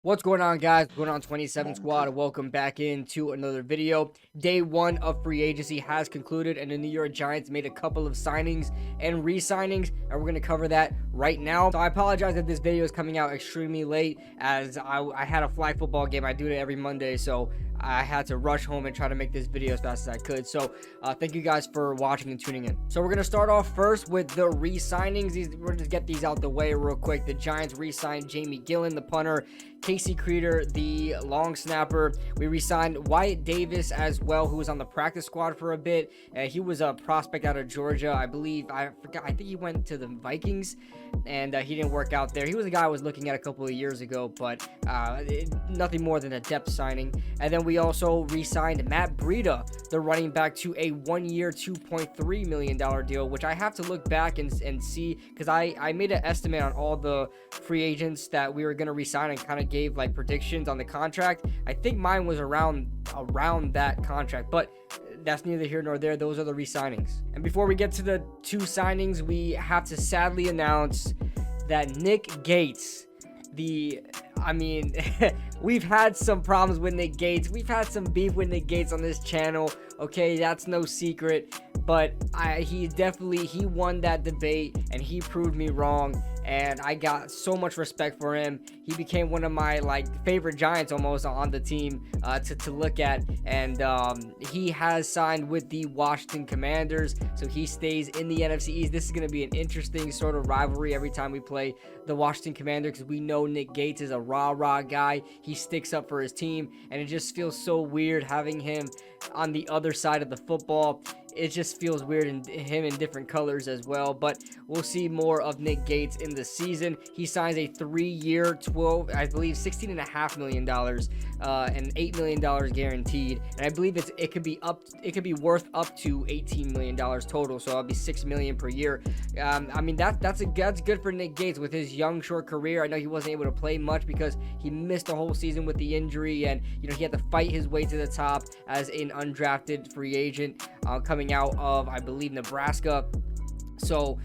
What's going on, guys? What's going on, 27 Squad? Welcome back into another video. Day one of free agency has concluded, and the New York Giants made a couple of signings and re-signings, and we're going to cover that right now. So I apologize if this video is coming out extremely late, as I had a flag football game. I do it every Monday, so I had to rush home and try to make this video as fast as I could. So thank you guys for watching and tuning in. So we're going to start off first with the re-signings. We're going to get these out the way real quick. The Giants re-signed Jamie Gillen, the punter, Casey Creeder, the long snapper. We re-signed Wyatt Davis as well, who was on the practice squad for a bit. He was a prospect out of Georgia, I believe. I think he went to the Vikings, and he didn't work out there. He was a guy I was looking at a couple of years ago, but nothing more than a depth signing. And then we also re-signed Matt Breida, the running back, to a one-year, $2.3 million deal, which I have to look back and see, because I made an estimate on all the free agents that we were going to re-sign and kind of gave like predictions on the contract. I think mine was around that contract, but that's neither here nor there. Those are the re-signings. And before we get to the two signings, we have to sadly announce that Nick Gates, we've had some problems with Nick Gates. We've had some beef with Nick Gates on this channel. Okay, that's no secret. But he won that debate, and he proved me wrong. And I got so much respect for him. He became one of my favorite Giants almost on the team to look at. And he has signed with the Washington Commanders, so he stays in the NFC East. This is going to be an interesting sort of rivalry every time we play the Washington Commanders, because we know Nick Gates is a rah-rah guy. He sticks up for his team, and it just feels so weird having him on the other side of the football. It just feels weird in him in different colors as well, but we'll see more of Nick Gates in the season. He signs a 3-year, $16.5 million, and $8 million guaranteed, and I believe it could be worth up to $18 million total, so it'll be $6 million per year. That's good for Nick Gates with his young short career. I know he wasn't able to play much because he missed the whole season with the injury, and he had to fight his way to the top as an undrafted free agent coming out of, I believe, Nebraska. So,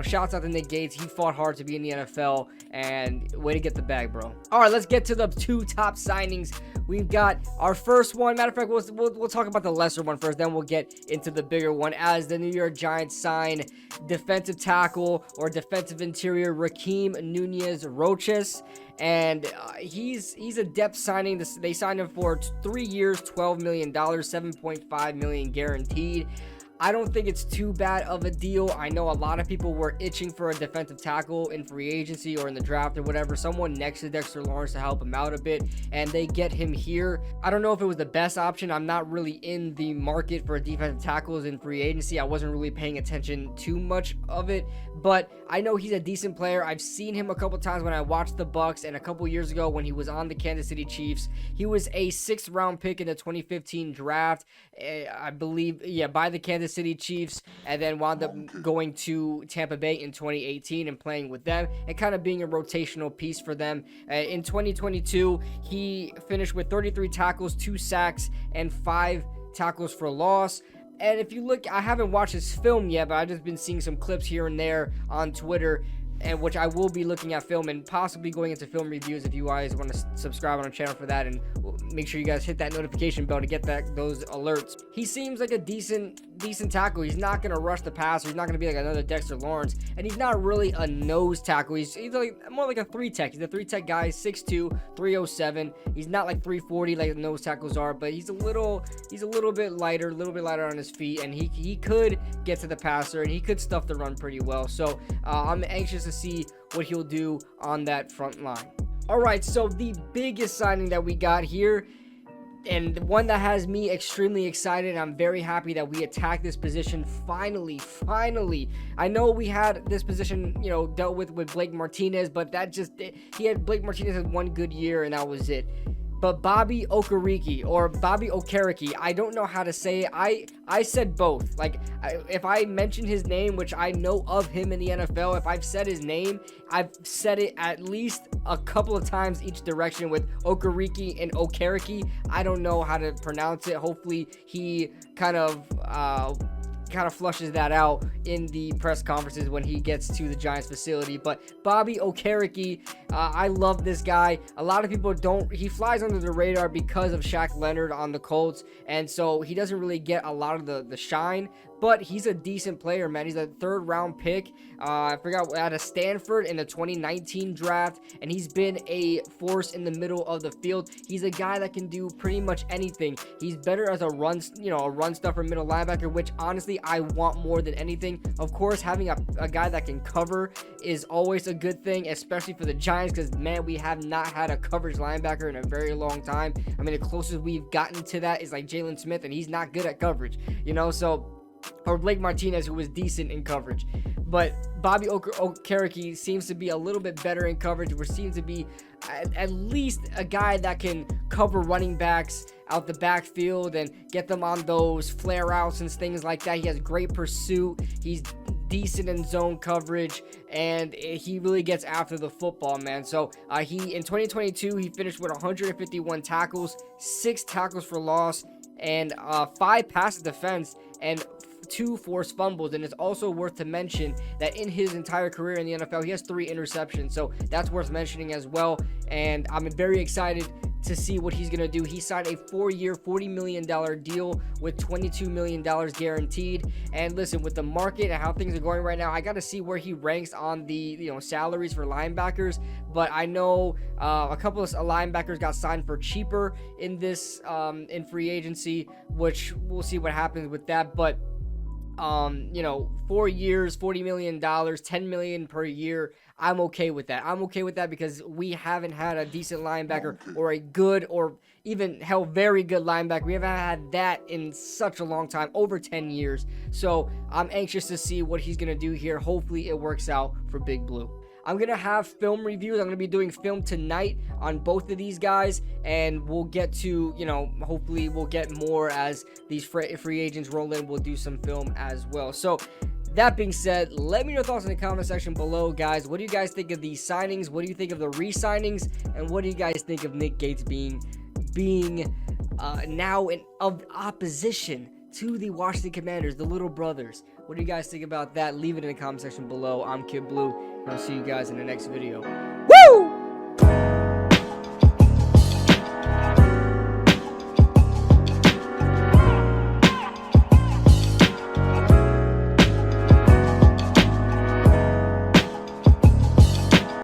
shouts out to Nick Gates. He fought hard to be in the NFL, and way to get the bag, bro. All right, let's get to the two top signings. We've got our first one. Matter of fact, we'll talk about the lesser one first, then we'll get into the bigger one, as the New York Giants sign defensive tackle or defensive interior Rakeem Nunez-Roches. And he's a depth signing. They signed him for 3 years, $12 million, $7.5 million guaranteed. I don't think it's too bad of a deal. I know a lot of people were itching for a defensive tackle in free agency or in the draft or whatever, someone next to Dexter Lawrence to help him out a bit, and they get him here. I don't know if it was the best option. I'm not really in the market for defensive tackles in free agency. I wasn't really paying attention too much of it, but I know he's a decent player. I've seen him a couple times when I watched the Bucs, and a couple years ago when he was on the Kansas City Chiefs. He was a 6th round pick in the 2015 draft, I believe, by the Kansas City Chiefs, and then wound up going to Tampa Bay in 2018 and playing with them and kind of being a rotational piece for them. In 2022, he finished with 33 tackles, 2 sacks, and 5 tackles for loss. And if you look, I haven't watched his film yet, but I've just been seeing some clips here and there on Twitter, and which I will be looking at film and possibly going into film reviews if you guys want to subscribe on our channel for that, and make sure you guys hit that notification bell to get those alerts. He seems like a decent tackle. He's not going to rush the passer. He's not going to be like another Dexter Lawrence, and he's not really a nose tackle. He's more like a 3-tech. He's a 3-tech guy, 6'2", 307. He's not like 340 like nose tackles are, but he's a little bit lighter, on his feet, and he could get to the passer, and he could stuff the run pretty well. So I'm anxious to see what he'll do on that front line. All right, so the biggest signing that we got here, and one that has me extremely excited, and I'm very happy that we attacked this position finally. I know we had this position, dealt with Blake Martinez, but Blake Martinez had one good year, and that was it. But Bobby Okereke, or Bobby Okereke, I don't know how to say it. I said both. If I mention his name, which I know of him in the NFL, if I've said his name, I've said it at least a couple of times each direction with Okereke and Okereke. I don't know how to pronounce it. Hopefully he kind of kind of flushes that out in the press conferences when he gets to the Giants facility. But Bobby Okereke, I love this guy. A lot of people don't. He flies under the radar because of Shaq Leonard on the Colts, and so he doesn't really get a lot of the shine. But he's a decent player, man. He's a 3rd round pick. I forgot, out of Stanford in the 2019 draft, and he's been a force in the middle of the field. He's a guy that can do pretty much anything. He's better as a run stuffer middle linebacker, which honestly I want more than anything. Of course, having a guy that can cover is always a good thing, especially for the Giants, because man, we have not had a coverage linebacker in a very long time. I mean, the closest we've gotten to that is like Jalen Smith, and he's not good at coverage, so. Or Blake Martinez, who was decent in coverage. But Bobby Okereke seems to be a little bit better in coverage, or seems to be at least a guy that can cover running backs out the backfield and get them on those flare outs and things like that. He has great pursuit. He's decent in zone coverage, and he really gets after the football, man. So in 2022, he finished with 151 tackles, 6 tackles for loss, and 5 pass defense, and 2 forced fumbles. And it's also worth to mention that in his entire career in the NFL, he has 3 interceptions, so that's worth mentioning as well. And I'm very excited to see what he's going to do. He signed a 4-year, $40 million deal with $22 million guaranteed. And listen, with the market and how things are going right now, I got to see where he ranks on the salaries for linebackers. But I know a couple of linebackers got signed for cheaper in this in free agency, which we'll see what happens with that. But 4 years, $40 million, $10 million per year. I'm okay with that. I'm okay with that because we haven't had a decent linebacker or a good or even very good linebacker. We haven't had that in such a long time, over 10 years. So I'm anxious to see what he's going to do here. Hopefully it works out for Big Blue. I'm going to have film reviews. I'm going to be doing film tonight on both of these guys, and we'll get to, hopefully we'll get more as these free agents roll in. We'll do some film as well. So that being said, let me know your thoughts in the comment section below, guys. What do you guys think of these signings? What do you think of the re-signings? And what do you guys think of Nick Gates being now of opposition to the Washington Commanders, the little brothers? What do you guys think about that? Leave it in the comment section below. I'm Kid Blue, and I'll see you guys in the next video.